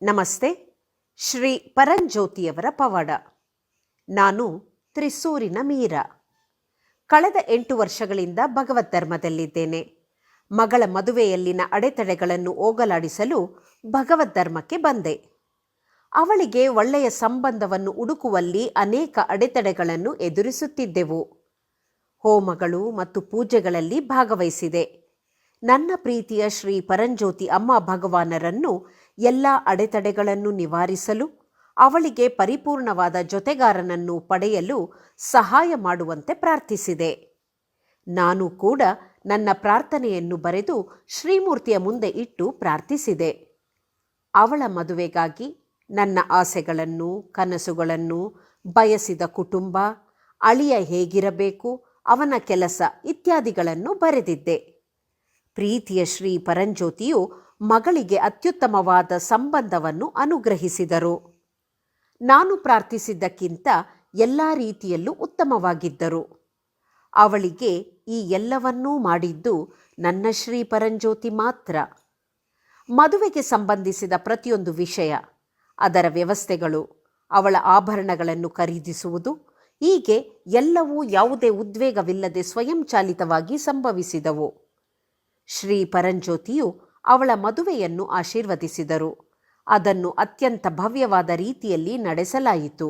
ನಮಸ್ತೆ. ಶ್ರೀ ಪರಂಜ್ಯೋತಿಯವರ ಪವಾಡ. ನಾನು ತ್ರಿಸೂರಿನ ಮೀರಾ. ಕಳೆದ 8 ವರ್ಷಗಳಿಂದ ಭಗವದ್ ಧರ್ಮದಲ್ಲಿದ್ದೇನೆ. ಮಗಳ ಮದುವೆಯಲ್ಲಿನ ಅಡೆತಡೆಗಳನ್ನು ಹೋಗಲಾಡಿಸಲು ಭಗವದ್ ಧರ್ಮಕ್ಕೆ ಬಂದೆ. ಅವಳಿಗೆ ಒಳ್ಳೆಯ ಸಂಬಂಧವನ್ನು ಹುಡುಕುವಲ್ಲಿ ಅನೇಕ ಅಡೆತಡೆಗಳನ್ನು ಎದುರಿಸುತ್ತಿದ್ದೆವು. ಹೋಮಗಳು ಮತ್ತು ಪೂಜೆಗಳಲ್ಲಿ ಭಾಗವಹಿಸಿದೆ. ನನ್ನ ಪ್ರೀತಿಯ ಶ್ರೀ ಪರಂಜ್ಯೋತಿ ಅಮ್ಮ ಭಗವಾನರನ್ನು ಎಲ್ಲ ಅಡೆತಡೆಗಳನ್ನು ನಿವಾರಿಸಲು, ಅವಳಿಗೆ ಪರಿಪೂರ್ಣವಾದ ಜೊತೆಗಾರನನ್ನು ಪಡೆಯಲು ಸಹಾಯ ಮಾಡುವಂತೆ ಪ್ರಾರ್ಥಿಸಿದೆ. ನಾನು ಕೂಡ ನನ್ನ ಪ್ರಾರ್ಥನೆಯನ್ನು ಬರೆದು ಶ್ರೀಮೂರ್ತಿಯ ಮುಂದೆ ಇಟ್ಟು ಪ್ರಾರ್ಥಿಸಿದೆ. ಅವಳ ಮದುವೆಗಾಗಿ ನನ್ನ ಆಸೆಗಳನ್ನು, ಕನಸುಗಳನ್ನು, ಬಯಸಿದ ಕುಟುಂಬ, ಅಳಿಯ ಹೇಗಿರಬೇಕು, ಅವನ ಕೆಲಸ ಇತ್ಯಾದಿಗಳನ್ನು ಬರೆದಿದ್ದೆ. ಪ್ರೀತಿಯ ಶ್ರೀ ಪರಂಜ್ಯೋತಿಯು ಮಗಳಿಗೆ ಅತ್ಯುತ್ತಮವಾದ ಸಂಬಂಧವನ್ನು ಅನುಗ್ರಹಿಸಿದರು. ನಾನು ಪ್ರಾರ್ಥಿಸಿದ್ದಕ್ಕಿಂತ ಎಲ್ಲ ರೀತಿಯಲ್ಲೂ ಉತ್ತಮವಾಗಿದ್ದರು. ಅವಳಿಗೆ ಈ ಎಲ್ಲವನ್ನೂ ಮಾಡಿದ್ದು ನನ್ನ ಶ್ರೀ ಪರಂಜ್ಯೋತಿ ಮಾತ್ರ. ಮದುವೆಗೆ ಸಂಬಂಧಿಸಿದ ಪ್ರತಿಯೊಂದು ವಿಷಯ, ಅದರ ವ್ಯವಸ್ಥೆಗಳು, ಅವಳ ಆಭರಣಗಳನ್ನು ಖರೀದಿಸುವುದು, ಹೀಗೆ ಎಲ್ಲವೂ ಯಾವುದೇ ಉದ್ವೇಗವಿಲ್ಲದೆ ಸ್ವಯಂಚಾಲಿತವಾಗಿ ಸಂಭವಿಸಿದವು. ಶ್ರೀ ಪರಂಜ್ಯೋತಿಯು ಅವಳ ಮದುವೆಯನ್ನು ಆಶೀರ್ವದಿಸಿದರು. ಅದನ್ನು ಅತ್ಯಂತ ಭವ್ಯವಾದ ರೀತಿಯಲ್ಲಿ ನಡೆಸಲಾಯಿತು.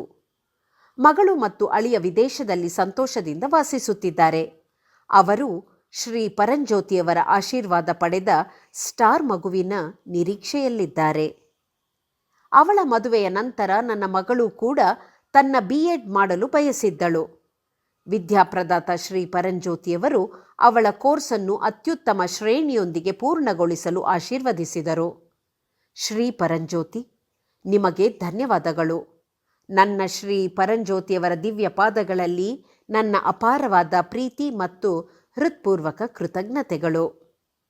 ಮಗಳು ಮತ್ತು ಅಳಿಯ ವಿದೇಶದಲ್ಲಿ ಸಂತೋಷದಿಂದ ವಾಸಿಸುತ್ತಿದ್ದಾರೆ. ಅವರು ಶ್ರೀ ಪರಂಜ್ಯೋತಿಯವರ ಆಶೀರ್ವಾದ ಪಡೆದ ಸ್ಟಾರ್ ಮಗುವಿನ ನಿರೀಕ್ಷೆಯಲ್ಲಿದ್ದಾರೆ. ಅವಳ ಮದುವೆಯ ನಂತರ ನನ್ನ ಮಗಳು ಕೂಡ ತನ್ನ BEd ಮಾಡಲು ಬಯಸಿದ್ದಳು. ವಿದ್ಯಾಪ್ರದಾತ ಶ್ರೀ ಪರಂಜ್ಯೋತಿಯವರು ಅವಳ ಕೋರ್ಸನ್ನು ಅತ್ಯುತ್ತಮ ಶ್ರೇಣಿಯೊಂದಿಗೆ ಪೂರ್ಣಗೊಳಿಸಲು ಆಶೀರ್ವದಿಸಿದರು. ಶ್ರೀ ಪರಂಜ್ಯೋತಿ, ನಿಮಗೆ ಧನ್ಯವಾದಗಳು. ನನ್ನ ಶ್ರೀ ಪರಂಜ್ಯೋತಿಯವರ ದಿವ್ಯ ಪಾದಗಳಲ್ಲಿ ನನ್ನ ಅಪಾರವಾದ ಪ್ರೀತಿ ಮತ್ತು ಹೃತ್ಪೂರ್ವಕ ಕೃತಜ್ಞತೆಗಳು.